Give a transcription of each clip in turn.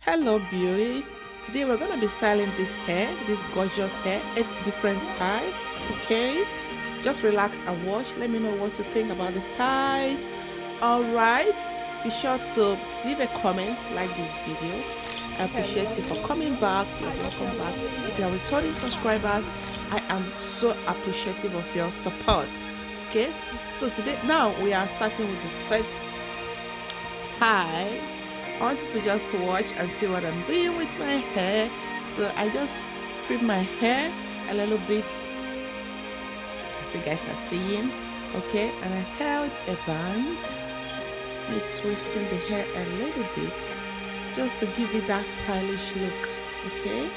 Hello beauties, today we're gonna be styling this hair, this gorgeous hair. It's different style. Okay, just relax and watch. Let me know what you think about the styles. All right, be sure to leave a comment, like this video. I appreciate you for coming back. You're welcome back. If you are returning subscribers, I am so appreciative of your support. Okay, so today now we are starting with the first style. I wanted to just watch and see what I'm doing with my hair. So I just creep my hair a little bit, as you guys are seeing. Okay, and I held a band, me twisting the hair a little bit just to give it that stylish look. Okay,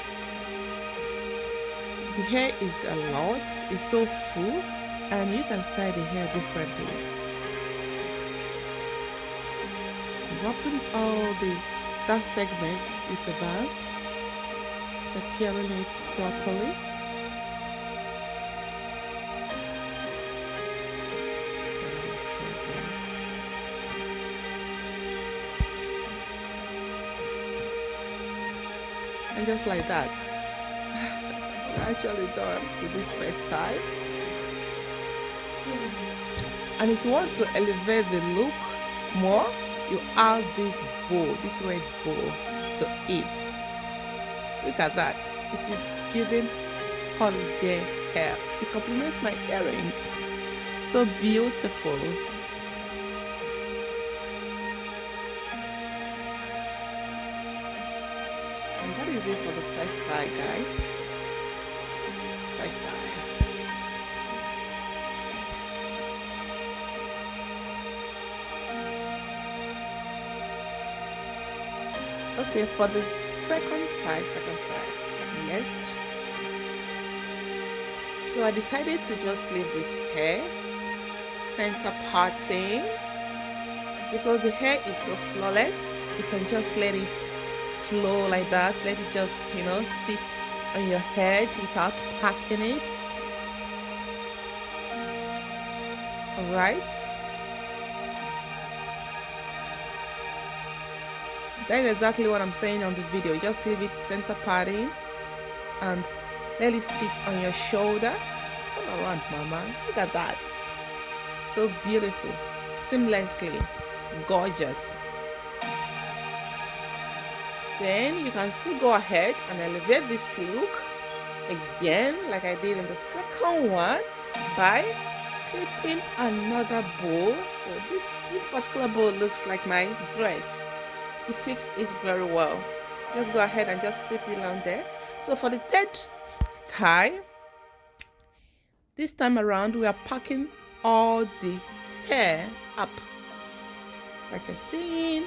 the hair is a lot, it's so full, and you can style the hair differently. Wrapping all that segment with a band, securing it properly. And just like that, we're actually done with this first style. And if you want to elevate the look more, you add this bow, this red bow to it. Look at that, it is giving holiday hair. It complements my earring, so beautiful. And that is it for the first style, guys. First style. Okay, for the second style, yes. So I decided to just leave this hair center parting because the hair is so flawless. You can just let it flow like that. Let it just, sit on your head without packing it. All right. That is exactly what I'm saying on the video. Just leave it center parting and let it sit on your shoulder. Turn around, mama. Look at that. So beautiful. Seamlessly. Gorgeous. Then you can still go ahead and elevate this look again, like I did in the second one, by clipping another bow. Oh, this particular bow looks like my dress. It fits it very well. Just go ahead and just clip it on there. So for the third style, this time around we are packing all the hair up like you're seeing,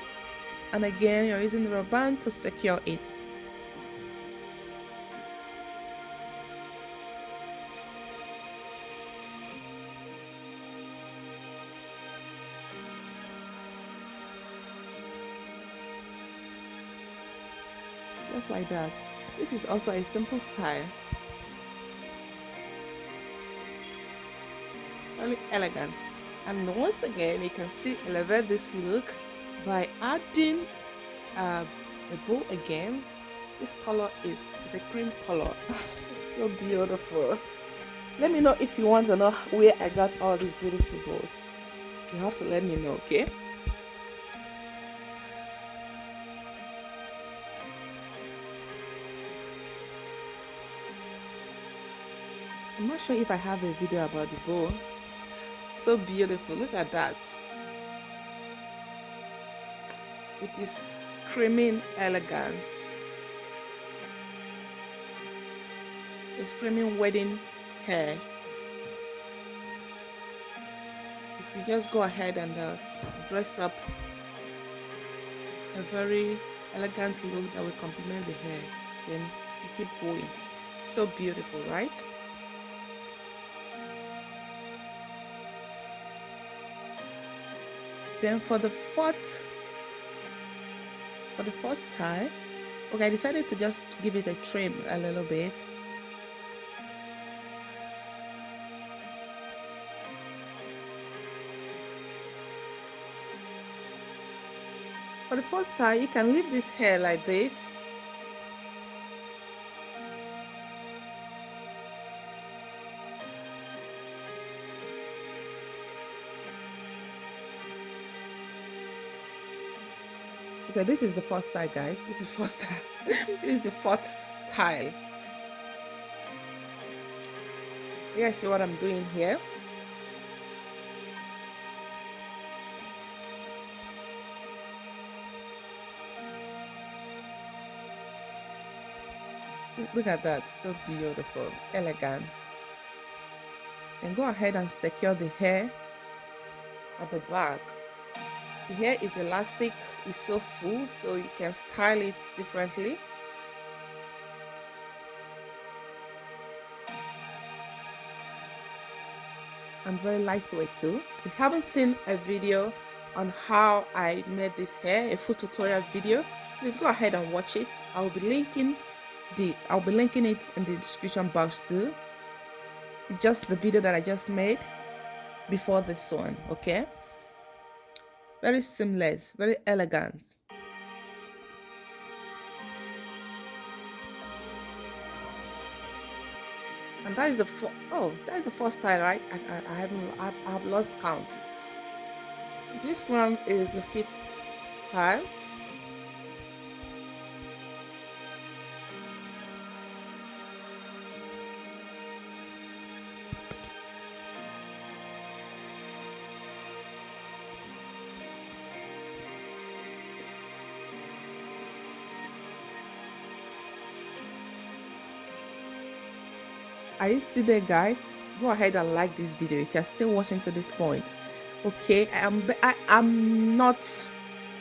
and again you're using the rubber band to secure it. Just like that. This is also a simple style. Only elegant. And once again, you can still elevate this look by adding a bow again. This color is a cream color. So beautiful. Let me know if you want to know where I got all these beautiful bows. You have to let me know, okay? I'm not sure if I have a video about the bow. So beautiful. Look at that. It is screaming elegance. It's screaming wedding hair. If you just go ahead and dress up a very elegant look that will complement the hair, then you keep going. So beautiful, right? Then for the fourth style, okay, I decided to just give it a trim a little bit. For the first style, you can leave this hair like this. Okay, this is the first style, guys. This is first style. This is the fourth style. You guys see what I'm doing here? Look at that, so beautiful, elegant. And go ahead and secure the hair at the back. The hair is elastic, it's so full, so you can style it differently. And very lightweight too. If you haven't seen a video on how I made this hair, a full tutorial video, please go ahead and watch it. I'll be linking it in the description box too. It's just the video that I just made before this one, okay? Very seamless, very elegant. And that is the first style, right? I have lost count. This one is the fifth style. Are you still there, guys? Go ahead and like this video if you're still watching to this point. Okay, I am not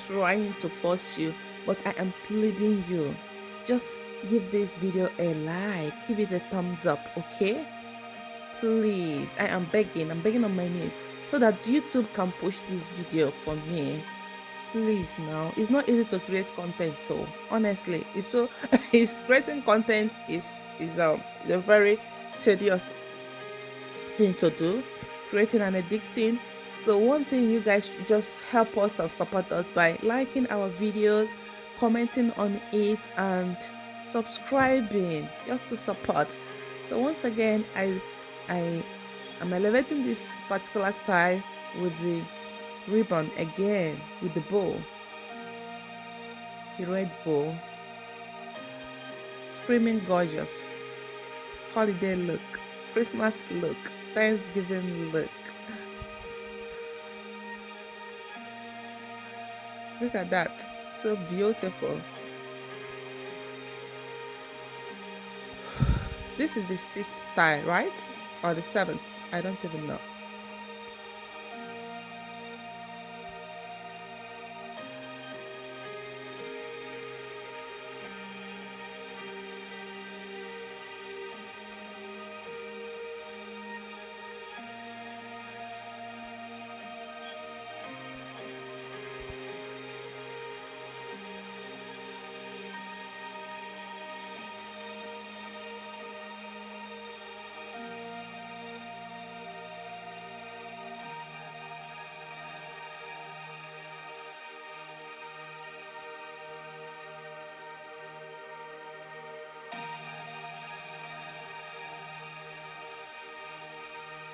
trying to force you, but I am pleading you. Just give this video a like, give it a thumbs up, okay? Please, I'm begging on my knees so that YouTube can push this video for me. Please now, it's not easy to create content, so honestly, it's creating content is a very tedious thing to do, creating and editing. So one thing, you guys just help us and support us by liking our videos, commenting on it, and subscribing just to support. So once again, I'm elevating this particular style with the ribbon again, with the bow, the red bow, screaming gorgeous, holiday look, Christmas look, Thanksgiving look. Look at that, so beautiful. This is the sixth style, right? Or the seventh, I don't even know.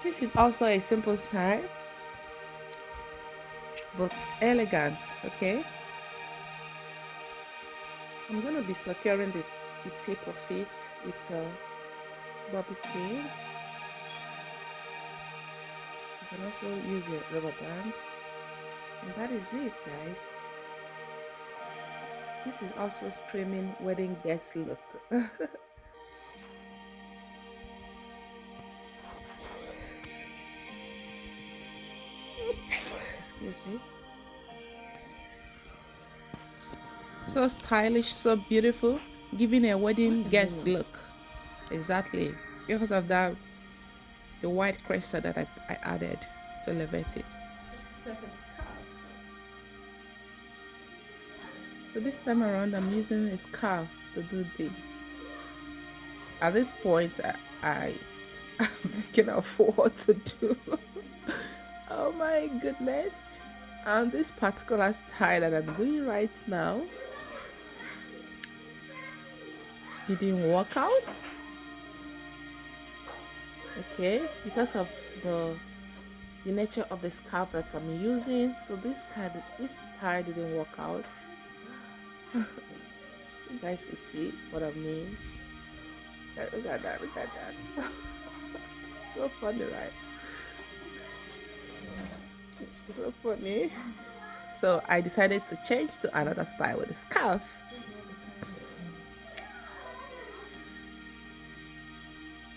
This is also a simple style, but elegant, okay? I'm going to be securing the tip of it with a bobby pin. You can also use a rubber band. And that is it, guys. This is also screaming wedding guest look. Excuse me. So stylish, so beautiful, giving a wedding guest look. Exactly, because of that, the white crystal that I added to elevate it. So this time around, I'm using a scarf to do this. At this point, I can afford what to do. Oh my goodness. And this particular style that I'm doing right now didn't work out, okay, because of the nature of the scarf that I'm using. So this style didn't work out. You guys will see what I mean. Look at that, look at that. So funny, right? It's so funny. So I decided to change to another style with the scarf.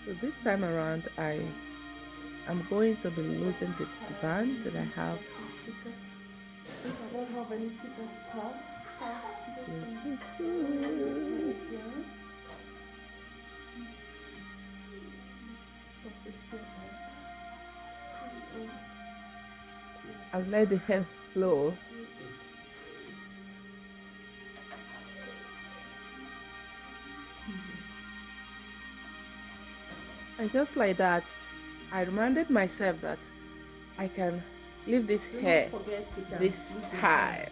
So this time around I'm going to be losing the band that I have. Because I don't have any thicker scarf. I'll let the hair flow. And just like that, I reminded myself that I can leave this hair this high.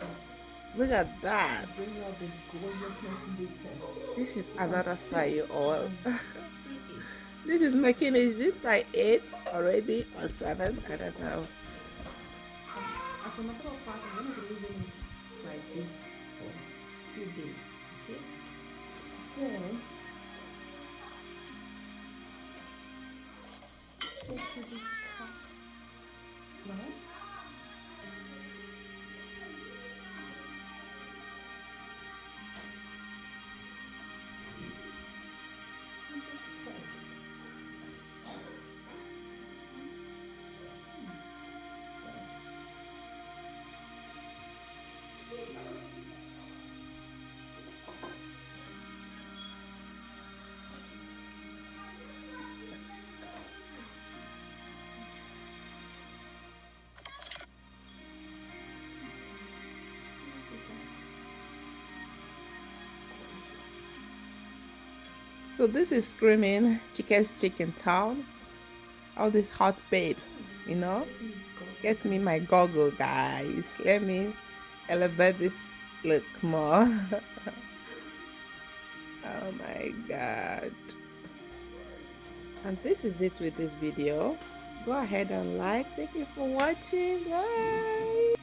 Look at that. This is another style all. This is making it, is this like 8 already or 7? I don't know. As a matter of fact, I'm going to be leaving it like this for a few days. Okay? Then go to this scarf now. And just turn it. So this is screaming Chicken's Chicken Town. All these hot babes, you know. Gets me my goggle, guys. Let me elevate this look more. Oh my god. And this is it with this video. Go ahead and like. Thank you for watching. Bye.